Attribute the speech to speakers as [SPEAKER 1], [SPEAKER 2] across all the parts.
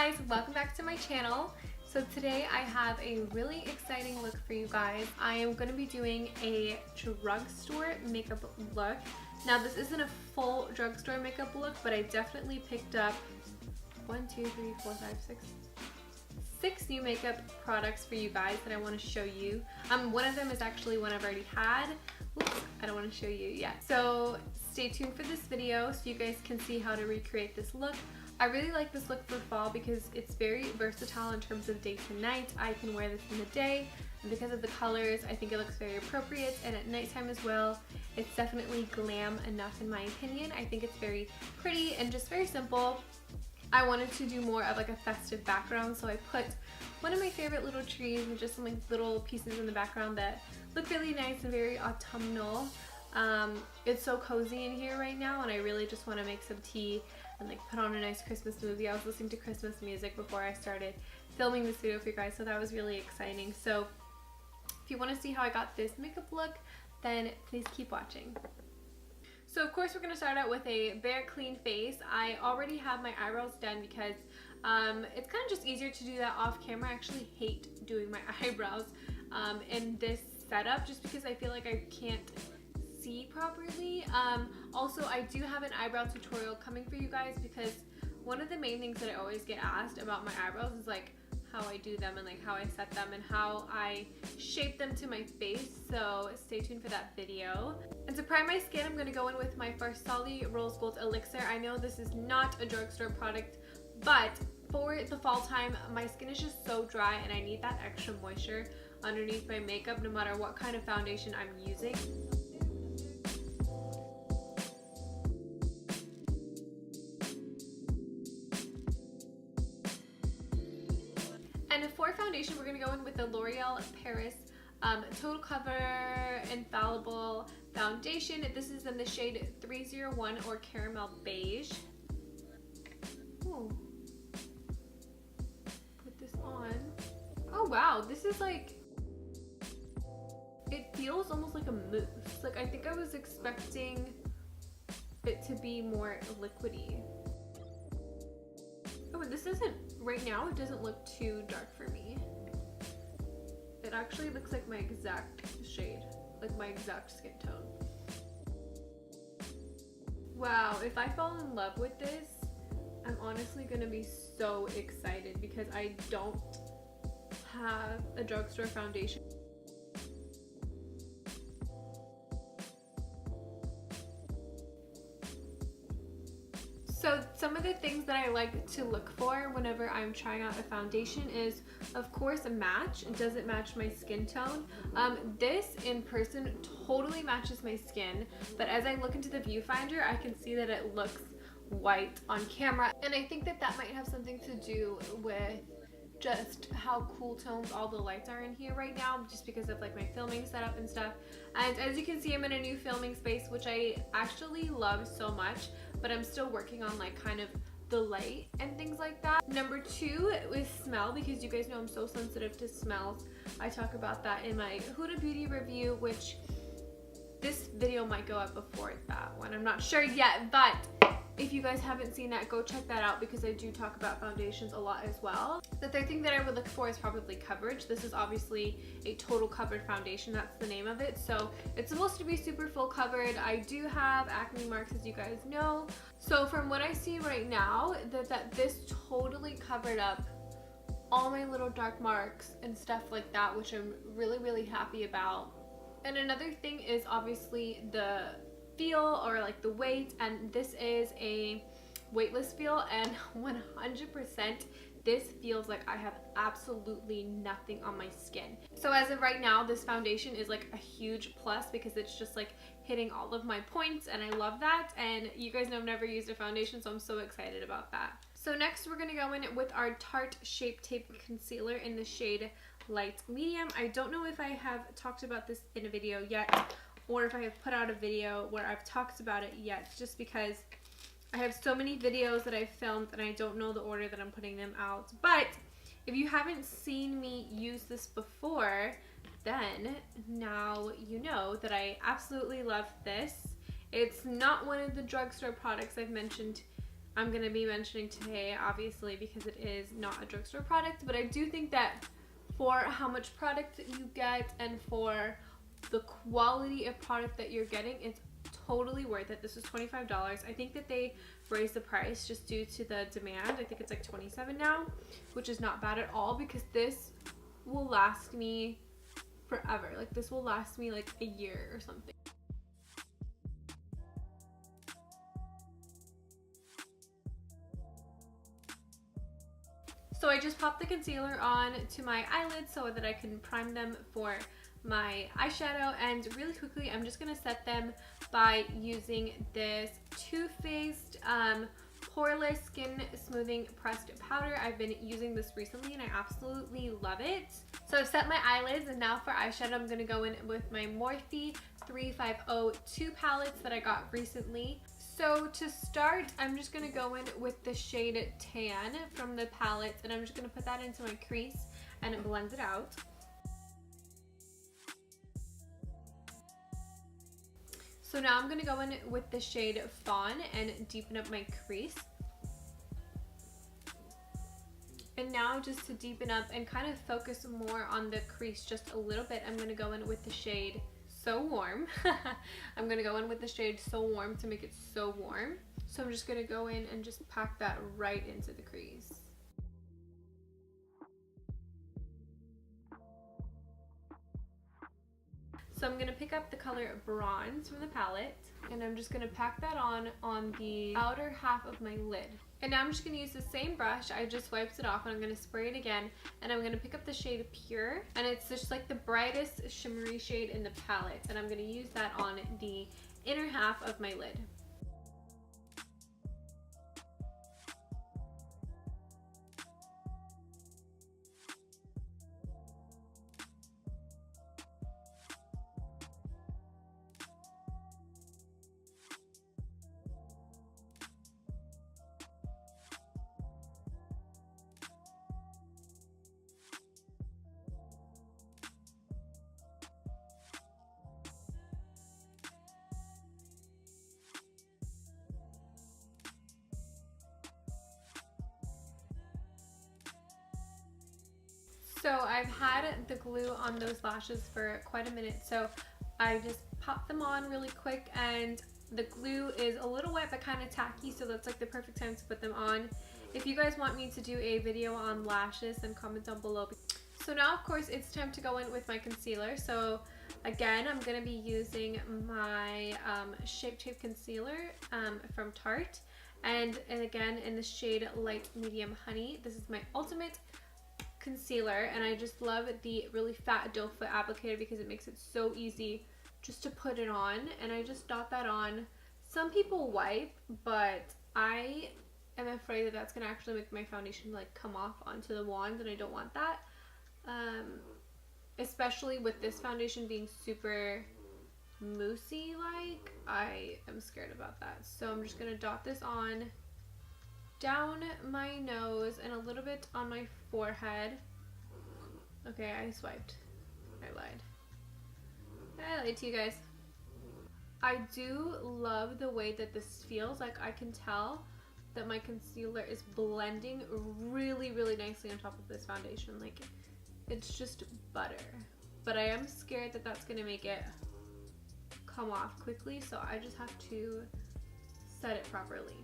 [SPEAKER 1] guys, welcome back to my channel. So today I have a really exciting look for you guys. I am going to be doing a drugstore makeup look. Now this isn't a full drugstore makeup look, but I definitely picked up 6 new makeup products for you guys that I want to show you. One of them is actually one I've already had. Oops, I don't want to show you yet. So stay tuned for this video so you guys can see how to recreate this look. I really like this look for fall because it's very versatile in terms of day to night. I can wear this in the day, and because of the colors, I think it looks very appropriate, and at nighttime as well. It's definitely glam enough in my opinion. I think it's very pretty and just very simple. I wanted to do more of like a festive background, so I put one of my favorite little trees and just some like little pieces in the background that look really nice and very autumnal. It's so cozy in here right now, and I really just want to make some tea and like put on a nice Christmas movie. I was listening to Christmas music before I started filming this video for you guys, so that was really exciting. So if you want to see how I got this makeup look, then please keep watching. So of course we're going to start out with a bare clean face. I already have my eyebrows done because it's kind of just easier to do that off camera. I actually hate doing my eyebrows in this setup just because I feel like I can't see properly. Also, I do have an eyebrow tutorial coming for you guys because one of the main things that I always get asked about my eyebrows is like how I do them and like how I set them and how I shape them to my face, so stay tuned for that video. And to prime my skin, I'm going to go in with my Persad Rose Gold Elixir. I know this is not a drugstore product, but for the fall time, my skin is just so dry and I need that extra moisture underneath my makeup no matter what kind of foundation I'm using. And for foundation, we're going to go in with the L'Oreal Paris Total Cover Infallible Foundation. This is in the shade 301 or Caramel Beige. Ooh. Put this on. Oh wow, this is like, it feels almost like a mousse. Like I think I was expecting it to be more liquidy. Oh, but this isn't, right now it doesn't look too dark for me. It actually looks like my exact shade, like my exact skin tone. Wow, if I fall in love with this, I'm honestly gonna be so excited because I don't have a drugstore foundation. So some of the things that I like to look for whenever I'm trying out a foundation is, of course, a match. Does it match my skin tone? This in person totally matches my skin, but as I look into the viewfinder, I can see that it looks white on camera, and I think that that might have something to do with just how cool toned all the lights are in here right now, just because of like my filming setup and stuff. And as you can see, I'm in a new filming space, which I actually love so much, but I'm still working on like kind of the light and things like that. Number 2 is smell, because you guys know I'm so sensitive to smells. I talk about that in my Huda Beauty review, which this video might go up before that one. I'm not sure yet, but if you guys haven't seen that, go check that out because I do talk about foundations a lot as well. The third thing that I would look for is probably coverage. This is obviously a total covered foundation, that's the name of it. So it's supposed to be super full covered. I do have acne marks, as you guys know. So from what I see right now, that this totally covered up all my little dark marks and stuff like that, which I'm really, really happy about. And another thing is obviously the feel, or like the weight, and this is a weightless feel, and 100% this feels like I have absolutely nothing on my skin. So as of right now, this foundation is like a huge plus because it's just like hitting all of my points, and I love that. And you guys know I've never used a foundation, so I'm so excited about that. So next we're going to go in with our Tarte Shape Tape Concealer in the shade Light Medium. I don't know if I have talked about this in a video yet, or if I have put out a video where I've talked about it yet, just because I have so many videos that I've filmed and I don't know the order that I'm putting them out. But if you haven't seen me use this before, then now you know that I absolutely love this. It's not one of the drugstore products I've mentioned I'm going to be mentioning today, obviously, because it is not a drugstore product, but I do think that for how much product you get and for the quality of product that you're getting, it's totally worth it. This is $25. I think that they raised the price just due to the demand. I think it's like $27 now, which is not bad at all because this will last me forever. Like this will last me like a year or something. So I just popped the concealer on to my eyelids so that I can prime them for my eyeshadow, and really quickly I'm just going to set them by using this Too Faced Poreless Skin Smoothing Pressed Powder. I've been using this recently and I absolutely love it. So I've set my eyelids, and now for eyeshadow I'm going to go in with my Morphe 3502 palettes that I got recently. So to start, I'm just going to go in with the shade Tan from the palette, and I'm just going to put that into my crease and blend it out. So now I'm going to go in with the shade Fawn and deepen up my crease. And now just to deepen up and kind of focus more on the crease just a little bit, I'm going to go in with the shade So Warm. I'm going to go in with the shade So Warm to make it so warm. So I'm just going to go in and just pack that right into the crease. So I'm going to pick up the color Bronze from the palette, and I'm just going to pack that on the outer half of my lid. And now I'm just going to use the same brush. I just wiped it off, and I'm going to spray it again, and I'm going to pick up the shade Pure, and it's just like the brightest shimmery shade in the palette, and I'm going to use that on the inner half of my lid. So I've had the glue on those lashes for quite a minute, so I just popped them on really quick, and the glue is a little wet but kind of tacky, so that's like the perfect time to put them on. If you guys want me to do a video on lashes, then comment down below. So now of course it's time to go in with my concealer. So again, I'm going to be using my Shape Tape Concealer from Tarte, and again in the shade Light Medium Honey. This is my ultimate concealer, and I just love the really fat doe foot applicator because it makes it so easy just to put it on, and I just dot that on. Some people wipe, but I am afraid that that's going to actually make my foundation like come off onto the wand, and I don't want that, especially with this foundation being super moussey like. I am scared about that, so I'm just going to dot this on down my nose and a little bit on my forehead. Okay, I swiped. I lied. I lied to you guys. I do love the way that this feels. Like I can tell that my concealer is blending really, really nicely on top of this foundation. Like it's just butter. But I am scared that that's gonna make it come off quickly, so I just have to set it properly.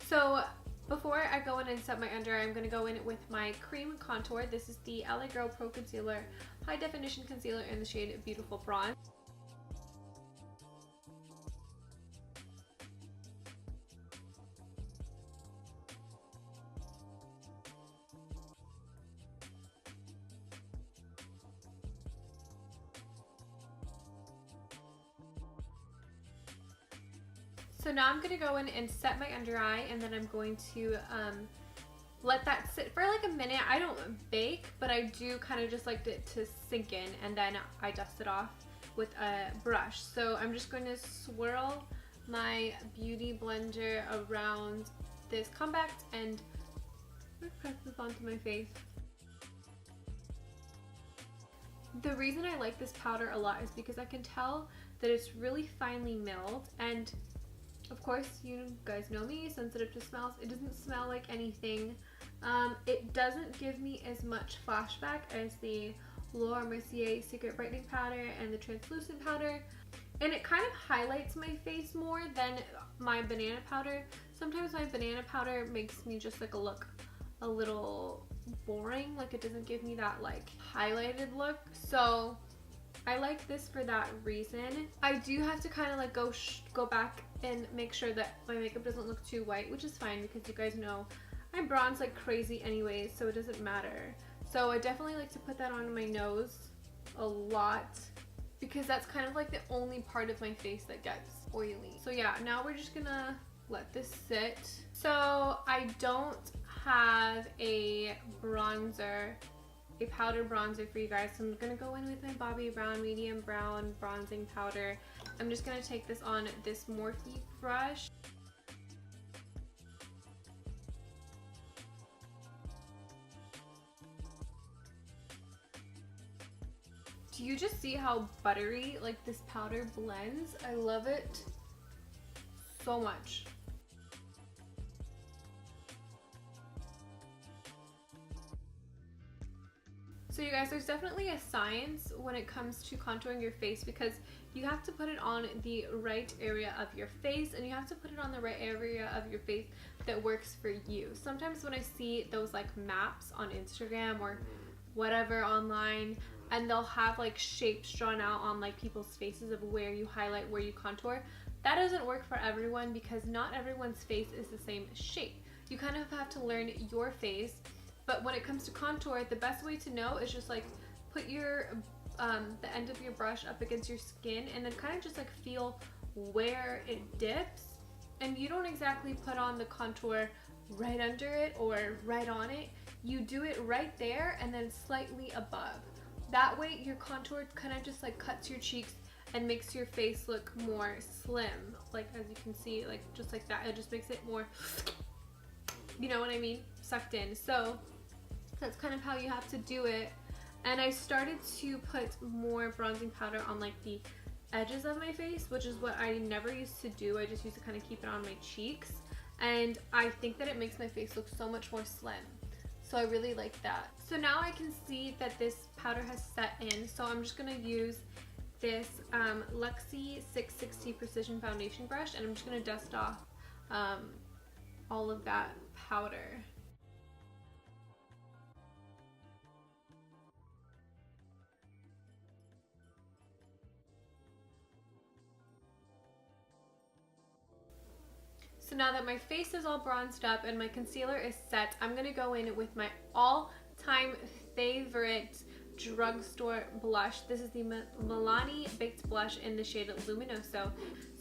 [SPEAKER 1] So before I go in and set my under eye, I'm going to go in with my cream contour. This is the LA Girl Pro Concealer High Definition Concealer in the shade Beautiful Bronze. So now I'm going to go in and set my under eye, and then I'm going to let that sit for like a minute. I don't bake, but I do kind of just like it to sink in, and then I dust it off with a brush. So I'm just going to swirl my beauty blender around this compact and press this onto my face. The reason I like this powder a lot is because I can tell that it's really finely milled, and of course you guys know me, sensitive to smells. It doesn't smell like anything. It doesn't give me as much flashback as the Laura Mercier Secret Brightening Powder and the translucent powder, and it kind of highlights my face more than my banana powder. Sometimes my banana powder makes me just like look a little boring, like it doesn't give me that like highlighted look. So I like this for that reason. I do have to kind of like go back and make sure that my makeup doesn't look too white, which is fine because you guys know I bronze like crazy anyways, so it doesn't matter. So I definitely like to put that on my nose a lot because that's kind of like the only part of my face that gets oily. So yeah, now we're just gonna let this sit. So I don't have a bronzer, a powder bronzer for you guys, so I'm gonna go in with my Bobbi Brown medium brown bronzing powder. I'm just gonna take this on this Morphe brush. Do you just see how buttery like this powder blends? I love it so much. So you guys, there's definitely a science when it comes to contouring your face because you have to put it on the right area of your face, and you have to put it on the right area of your face that works for you. Sometimes when I see those like maps on Instagram or whatever online, and they'll have like shapes drawn out on like people's faces of where you highlight, where you contour, that doesn't work for everyone because not everyone's face is the same shape. You kind of have to learn your face. But when it comes to contour, the best way to know is just like put your the end of your brush up against your skin and then kind of just like feel where it dips. And you don't exactly put on the contour right under it or right on it. You do it right there and then slightly above. That way your contour kind of just like cuts your cheeks and makes your face look more slim. Like as you can see, like just like that. It just makes it more, you know what I mean, sucked in. So that's kind of how you have to do it. And I started to put more bronzing powder on like the edges of my face, which is what I never used to do. I just used to kind of keep it on my cheeks, and I think that it makes my face look so much more slim. So I really like that. So now I can see that this powder has set in, so I'm just gonna use this Luxie 660 Precision Foundation Brush, and I'm just gonna dust off all of that powder. So now that my face is all bronzed up and my concealer is set, I'm going to go in with my all-time favorite Drugstore blush. This is the Milani Baked Blush in the shade Luminoso.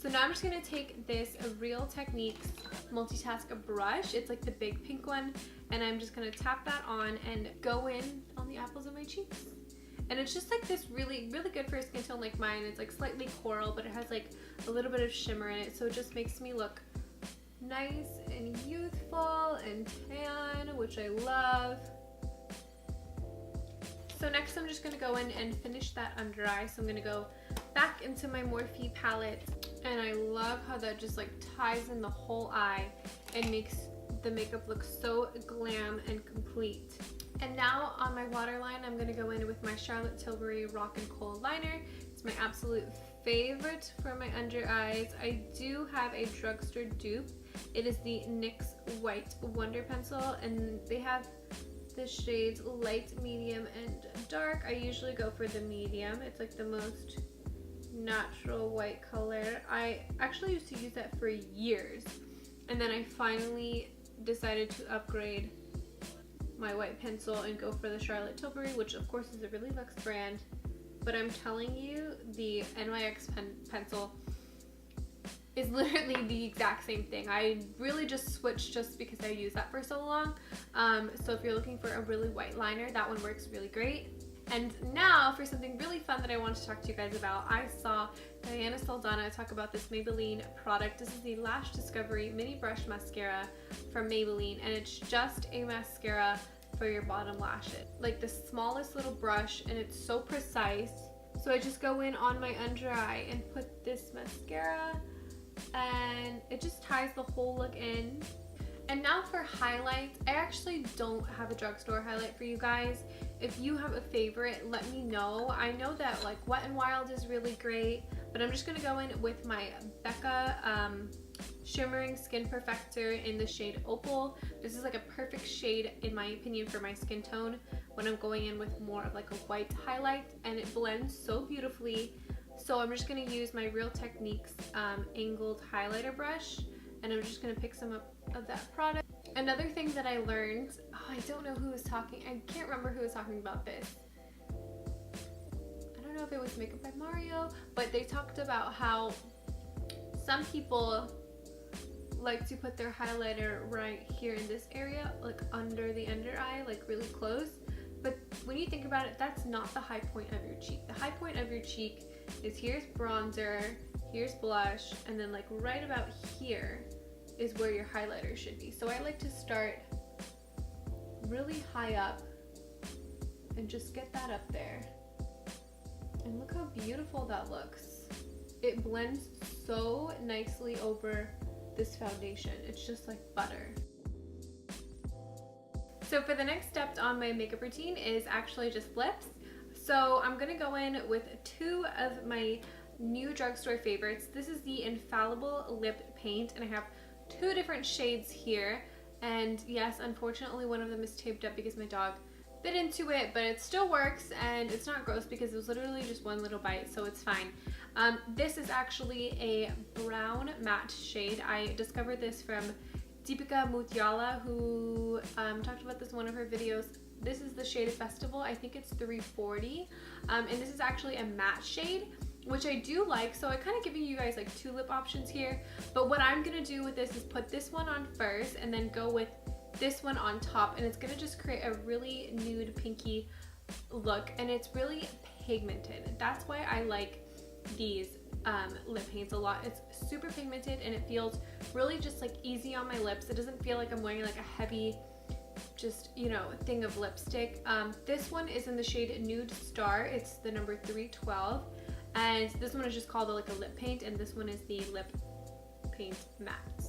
[SPEAKER 1] So now I'm just going to take this Real Techniques multitask brush. It's like the big pink one. And I'm just going to tap that on and go in on the apples of my cheeks. And it's just like this really, really good for a skin tone like mine. It's like slightly coral, but it has like a little bit of shimmer in it. So it just makes me look nice and youthful and tan, which I love. So next I'm just going to go in and finish that under eye. So I'm going to go back into my Morphe palette, and I love how that just like ties in the whole eye and makes the makeup look so glam and complete. And now on my waterline, I'm going to go in with my Charlotte Tilbury Rock and Coal liner. It's my absolute favorite for my under eyes. I do have a Drugstore dupe. It is the NYX White Wonder Pencil, and they have the shades light, medium, and dark. I usually go for the medium. It's like the most natural white color. I actually used to use that for years, and then I finally decided to upgrade my white pencil and go for the Charlotte Tilbury, which of course is a really luxe brand. But I'm telling you, the NYX pencil is literally the exact same thing. I really just switched just because I used that for so long. So if you're looking for a really white liner, that one works really great. And now for something really fun that I want to talk to you guys about. I saw Diana Saldana talk about this Maybelline product. This is the Lash Discovery Mini Brush Mascara from Maybelline, and it's just a mascara for your bottom lashes. Like the smallest little brush, and it's so precise. So I just go in on my under eye and put this mascara, and it just ties the whole look in. And now for highlights, I actually don't have a drugstore highlight for you guys. If you have a favorite, let me know. I know that like Wet n Wild is really great, but I'm just gonna go in with my Becca Shimmering Skin Perfector in the shade Opal. This is like a perfect shade in my opinion for my skin tone when I'm going in with more of like a white highlight, and it blends so beautifully. So I'm just gonna use my Real Techniques angled highlighter brush, and I'm just gonna pick some up of that product. Another thing that I learned, I don't know who was talking, I can't remember who was talking about this. I don't know if it was Makeup by Mario, but they talked about how some people like to put their highlighter right here in this area, like under the under eye, like really close. But when you think about it, that's not the high point of your cheek. The high point of your cheek is here's bronzer, here's blush, and then like right about here is where your highlighter should be. So I like to start really high up and just get that up there. And look how beautiful that looks. It blends so nicely over this foundation. It's just like butter. So for the next step on my makeup routine is actually just lips. So I'm gonna go in with two of my new drugstore favorites. This is the Infallible Lip Paint, and I have two different shades here. And yes, unfortunately one of them is taped up because my dog bit into it, but it still works, and it's not gross because it was literally just one little bite, so it's fine. This is actually a brown matte shade. I discovered this from Deepika Mutyala, who talked about this in one of her videos. This is the shade Festival. I think it's 340, and this is actually a matte shade, which I do like. So I'm kind of giving you guys like two lip options here, but what I'm gonna do with this is put this one on first and then go with this one on top, and it's gonna just create a really nude pinky look, and it's really pigmented. That's why I like these lip paints a lot. It's super pigmented and it feels really just like easy on my lips. It doesn't feel like I'm wearing like a heavy just, you know, thing of lipstick. This one is in the shade Nude Star. It's the number 312, and this one is just called like a lip paint, and this one is the lip paint matte.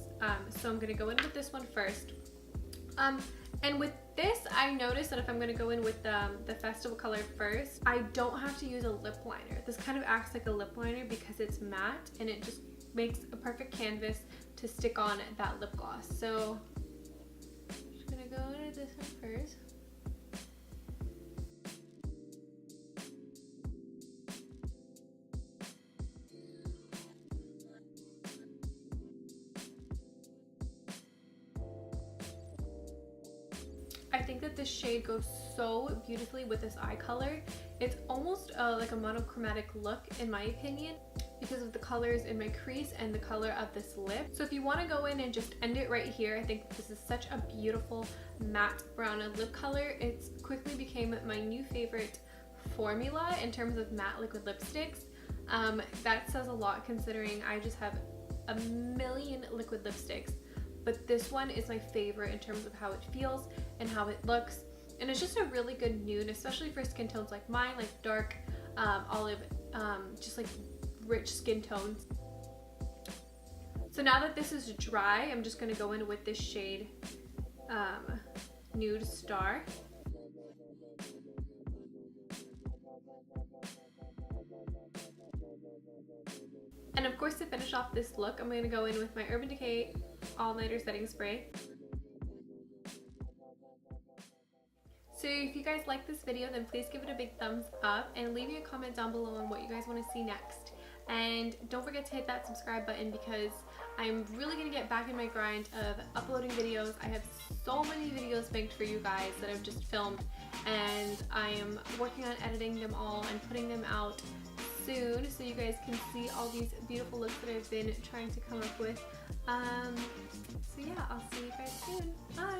[SPEAKER 1] So I'm gonna go in with this one first. And with this, I noticed that if I'm gonna go in with the Festival color first, I don't have to use a lip liner. This kind of acts like a lip liner because it's matte, and it just makes a perfect canvas to stick on that lip gloss. So I'm just gonna go into this one first. I think that this shade goes so beautifully with this eye color. It's almost like a monochromatic look in my opinion because of the colors in my crease and the color of this lip. So if you want to go in and just end it right here, I think this is such a beautiful matte brown lip color. It's quickly became my new favorite formula in terms of matte liquid lipsticks. That says a lot considering I just have a million liquid lipsticks. But this one is my favorite in terms of how it feels and how it looks. And it's just a really good nude, especially for skin tones like mine, like dark, olive, just like rich skin tones. So now that this is dry, I'm just gonna go in with this shade, Nude Star. And of course, to finish off this look, I'm gonna go in with my Urban Decay All Nighter Setting Spray. So if you guys like this video, then please give it a big thumbs up and leave me a comment down below on what you guys want to see next. And don't forget to hit that subscribe button because I'm really going to get back in my grind of uploading videos. I have so many videos banked for you guys that I've just filmed, and I am working on editing them all and putting them out soon so you guys can see all these beautiful looks that I've been trying to come up with. So yeah, I'll see you guys soon. Bye!